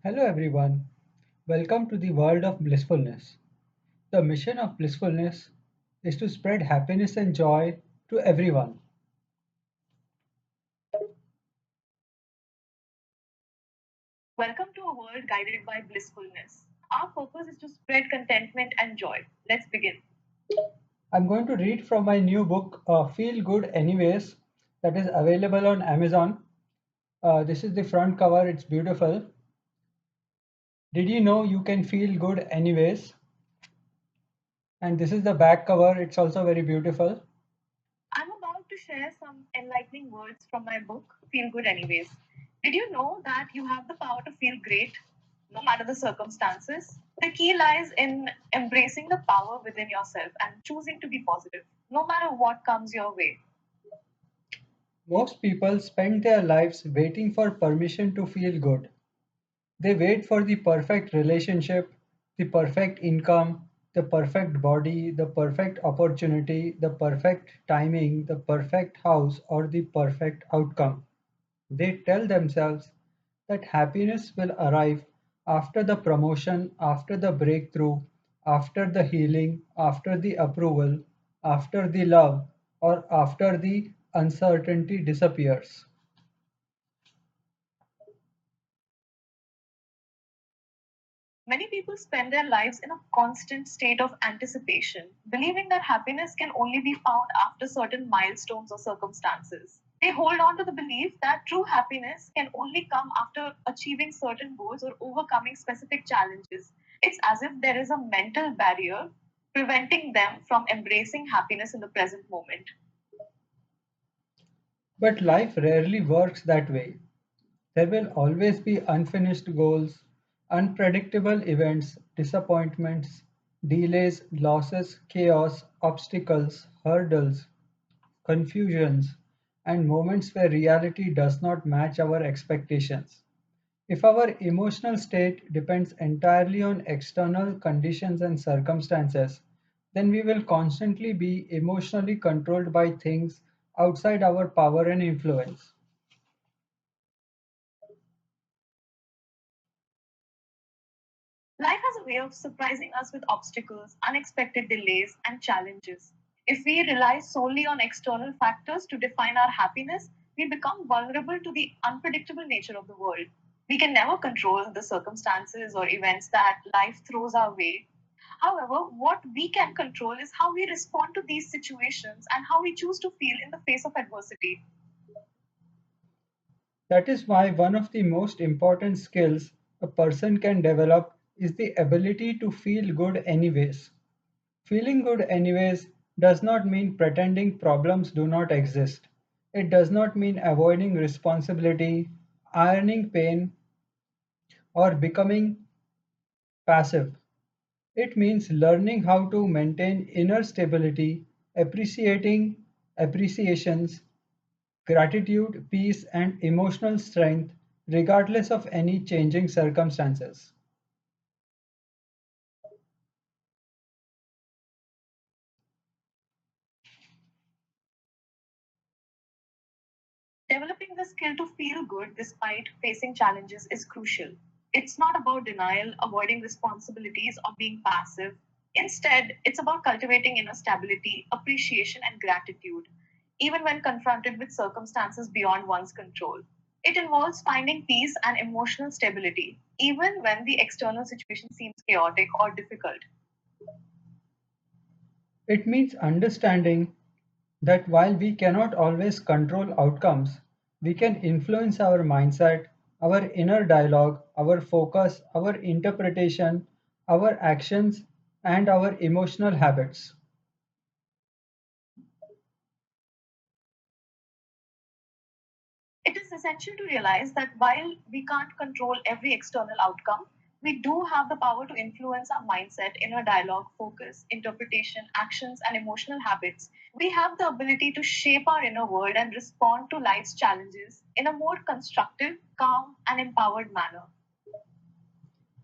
Hello everyone, welcome to the world of blissfulness. The mission of blissfulness is to spread happiness and joy to everyone. Welcome to a world guided by blissfulness. Our purpose is to spread contentment and joy. Let's begin. I'm going to read from my new book, Feel Good Anyways, that is available on Amazon. This is the front cover, it's beautiful. Did you know you can feel good anyways? And this is the back cover, it's also very beautiful. I'm about to share some enlightening words from my book, Feel Good Anyways. Did you know that you have the power to feel great no matter the circumstances? The key lies in embracing the power within yourself and choosing to be positive, no matter what comes your way. Most people spend their lives waiting for permission to feel good. They wait for the perfect relationship, the perfect income, the perfect body, the perfect opportunity, the perfect timing, the perfect house, or the perfect outcome. They tell themselves that happiness will arrive after the promotion, after the breakthrough, after the healing, after the approval, after the love, or after the uncertainty disappears. Many people spend their lives in a constant state of anticipation, believing that happiness can only be found after certain milestones or circumstances. They hold on to the belief that true happiness can only come after achieving certain goals or overcoming specific challenges. It's as if there is a mental barrier preventing them from embracing happiness in the present moment. But life rarely works that way. There will always be unfinished goals, unpredictable events, disappointments, delays, losses, chaos, obstacles, hurdles, confusions, and moments where reality does not match our expectations. If our emotional state depends entirely on external conditions and circumstances, then we will constantly be emotionally controlled by things outside our power and influence. Life has a way of surprising us with obstacles, unexpected delays, and challenges. If we rely solely on external factors to define our happiness, we become vulnerable to the unpredictable nature of the world. We can never control the circumstances or events that life throws our way. However, what we can control is how we respond to these situations and how we choose to feel in the face of adversity. That is why one of the most important skills a person can develop is the ability to feel good anyways. Feeling good anyways does not mean pretending problems do not exist. It does not mean avoiding responsibility, ironing pain, or becoming passive. It means learning how to maintain inner stability, appreciating appreciations, gratitude, peace, and emotional strength regardless of any changing circumstances. Developing the skill to feel good despite facing challenges is crucial. It's not about denial, avoiding responsibilities, or being passive. Instead, it's about cultivating inner stability, appreciation, and gratitude, even when confronted with circumstances beyond one's control. It involves finding peace and emotional stability, even when the external situation seems chaotic or difficult. It means understanding that while we cannot always control outcomes, we can influence our mindset, our inner dialogue, our focus, our interpretation, our actions, and our emotional habits. It is essential to realize that while we can't control every external outcome, we do have the power to influence our mindset, inner dialogue, focus, interpretation, actions, and emotional habits. We have the ability to shape our inner world and respond to life's challenges in a more constructive, calm, and empowered manner.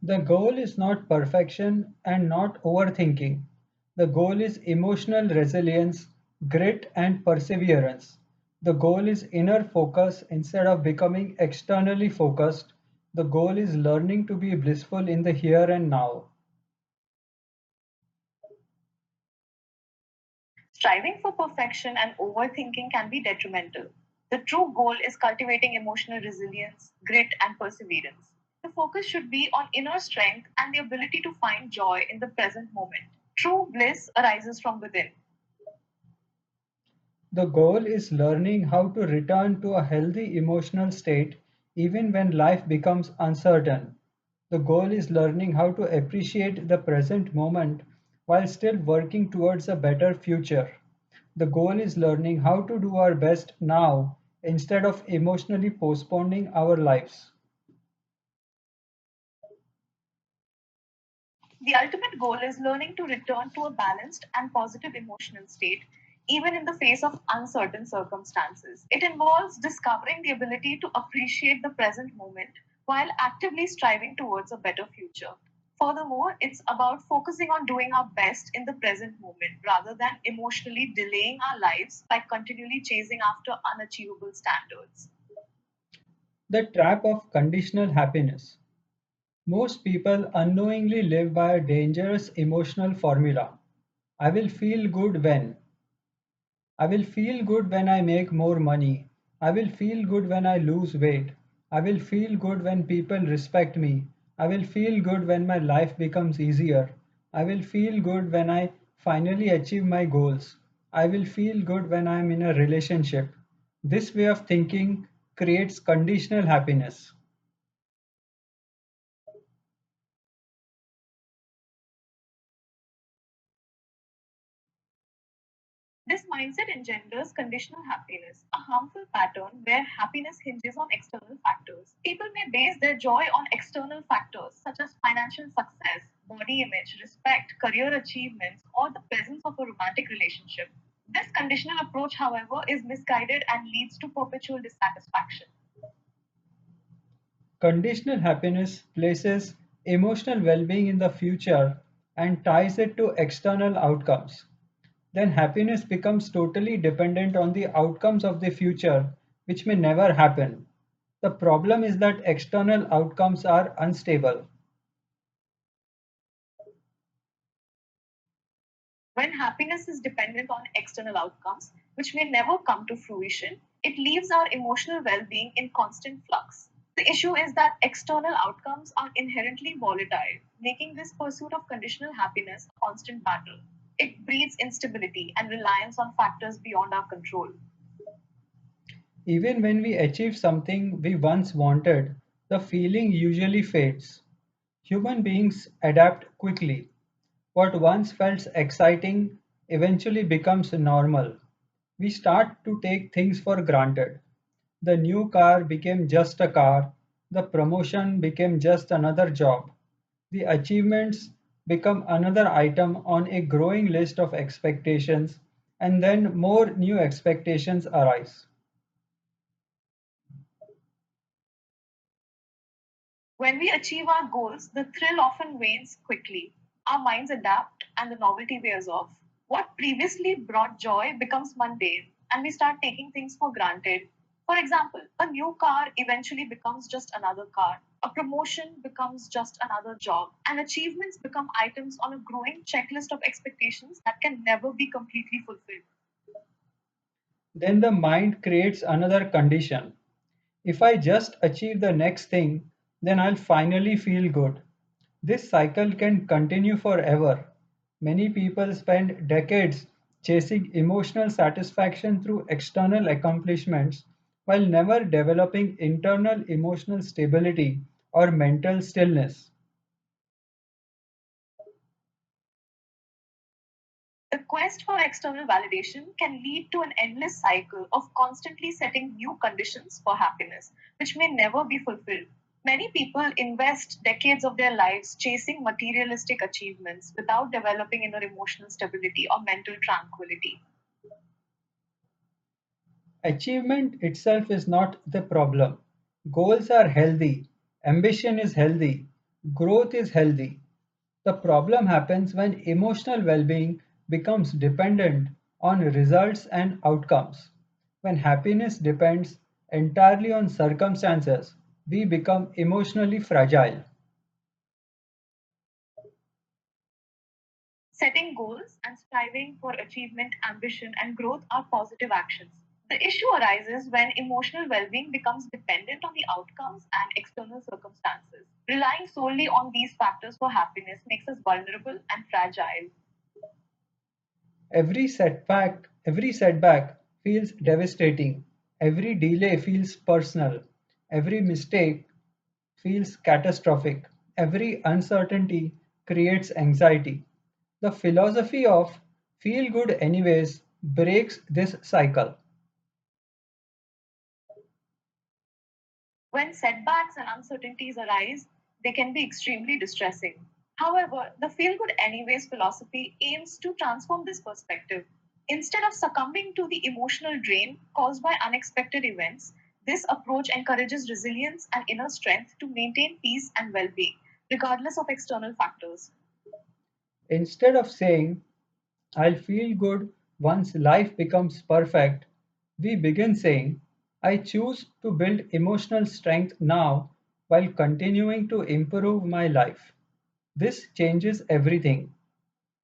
The goal is not perfection and not overthinking. The goal is emotional resilience, grit, and perseverance. The goal is inner focus instead of becoming externally focused, The goal is learning to be blissful in the here and now. Striving for perfection and overthinking can be detrimental. The true goal is cultivating emotional resilience, grit, and perseverance. The focus should be on inner strength and the ability to find joy in the present moment. True bliss arises from within. The goal is learning how to return to a healthy emotional state even when life becomes uncertain. The goal is learning how to appreciate the present moment while still working towards a better future. The goal is learning how to do our best now instead of emotionally postponing our lives. The ultimate goal is learning to return to a balanced and positive emotional state, even in the face of uncertain circumstances. It involves discovering the ability to appreciate the present moment while actively striving towards a better future. Furthermore, it's about focusing on doing our best in the present moment rather than emotionally delaying our lives by continually chasing after unachievable standards. The trap of conditional happiness. Most people unknowingly live by a dangerous emotional formula. I will feel good when. I will feel good when I make more money. I will feel good when I lose weight. I will feel good when people respect me. I will feel good when my life becomes easier. I will feel good when I finally achieve my goals. I will feel good when I am in a relationship. This way of thinking creates conditional happiness. This mindset engenders conditional happiness, a harmful pattern where happiness hinges on external factors. People may base their joy on external factors such as financial success, body image, respect, career achievements, or the presence of a romantic relationship. This conditional approach, however, is misguided and leads to perpetual dissatisfaction. Conditional happiness places emotional well being in the future and ties it to external outcomes. Then happiness becomes totally dependent on the outcomes of the future, which may never happen. The problem is that external outcomes are unstable. When happiness is dependent on external outcomes, which may never come to fruition, it leaves our emotional well being in constant flux. The issue is that external outcomes are inherently volatile, making this pursuit of conditional happiness a constant battle. It breeds instability and reliance on factors beyond our control. Even when we achieve something we once wanted, the feeling usually fades. Human beings adapt quickly. What once felt exciting eventually becomes normal. We start to take things for granted. The new car became just a car, the promotion became just another job, the achievements become another item on a growing list of expectations, and then more new expectations arise. When we achieve our goals, the thrill often wanes quickly. Our minds adapt and the novelty wears off. What previously brought joy becomes mundane and we start taking things for granted. For example, a new car eventually becomes just another car. A promotion becomes just another job. And achievements become items on a growing checklist of expectations that can never be completely fulfilled. Then the mind creates another condition. If I just achieve the next thing, then I'll finally feel good. This cycle can continue forever. Many people spend decades chasing emotional satisfaction through external accomplishments while never developing internal emotional stability or mental stillness. The quest for external validation can lead to an endless cycle of constantly setting new conditions for happiness, which may never be fulfilled. Many people invest decades of their lives chasing materialistic achievements without developing inner emotional stability or mental tranquility. Achievement itself is not the problem. Goals are healthy, ambition is healthy, growth is healthy. The problem happens when emotional well being becomes dependent on results and outcomes. When happiness depends entirely on circumstances, we become emotionally fragile. Setting goals and striving for achievement, ambition, and growth are positive actions. The issue arises when emotional well being becomes dependent on the outcomes and external circumstances. Relying solely on these factors for happiness makes us vulnerable and fragile. Every setback feels devastating. Every delay feels personal. Every mistake feels catastrophic. Every uncertainty creates anxiety. The philosophy of feel good anyways breaks this cycle. When setbacks and uncertainties arise, they can be extremely distressing. However, the feel good anyways philosophy aims to transform this perspective. Instead of succumbing to the emotional drain caused by unexpected events, this approach encourages resilience and inner strength to maintain peace and well being, regardless of external factors. Instead of saying, I'll feel good once life becomes perfect, we begin saying, I choose to build emotional strength now while continuing to improve my life. This changes everything.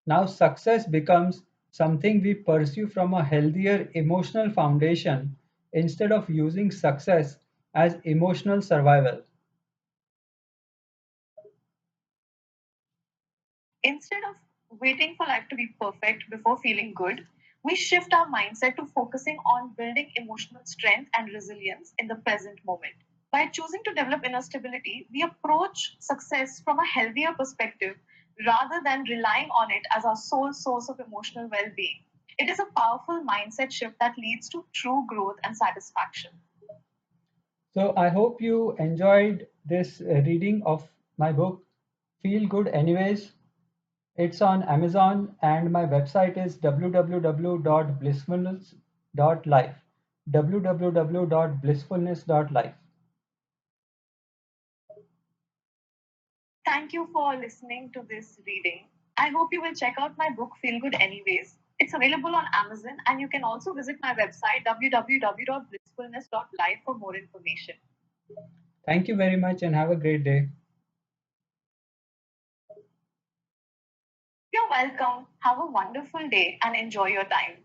Now, success becomes something we pursue from a healthier emotional foundation instead of using success as emotional survival. Instead of waiting for life to be perfect before feeling good, we shift our mindset to focusing on building emotional strength and resilience in the present moment. By choosing to develop inner stability, we approach success from a healthier perspective rather than relying on it as our sole source of emotional well being. It is a powerful mindset shift that leads to true growth and satisfaction. So, I hope you enjoyed this reading of my book, Feel Good Anyways. It's on Amazon, and my website is www.blissfulness.life. www.blissfulness.life. Thank you for listening to this reading. I hope you will check out my book, Feel Good Anyways. It's available on Amazon, and you can also visit my website, www.blissfulness.life, for more information. Thank you very much and have a great day. You're welcome. Have a wonderful day and enjoy your time.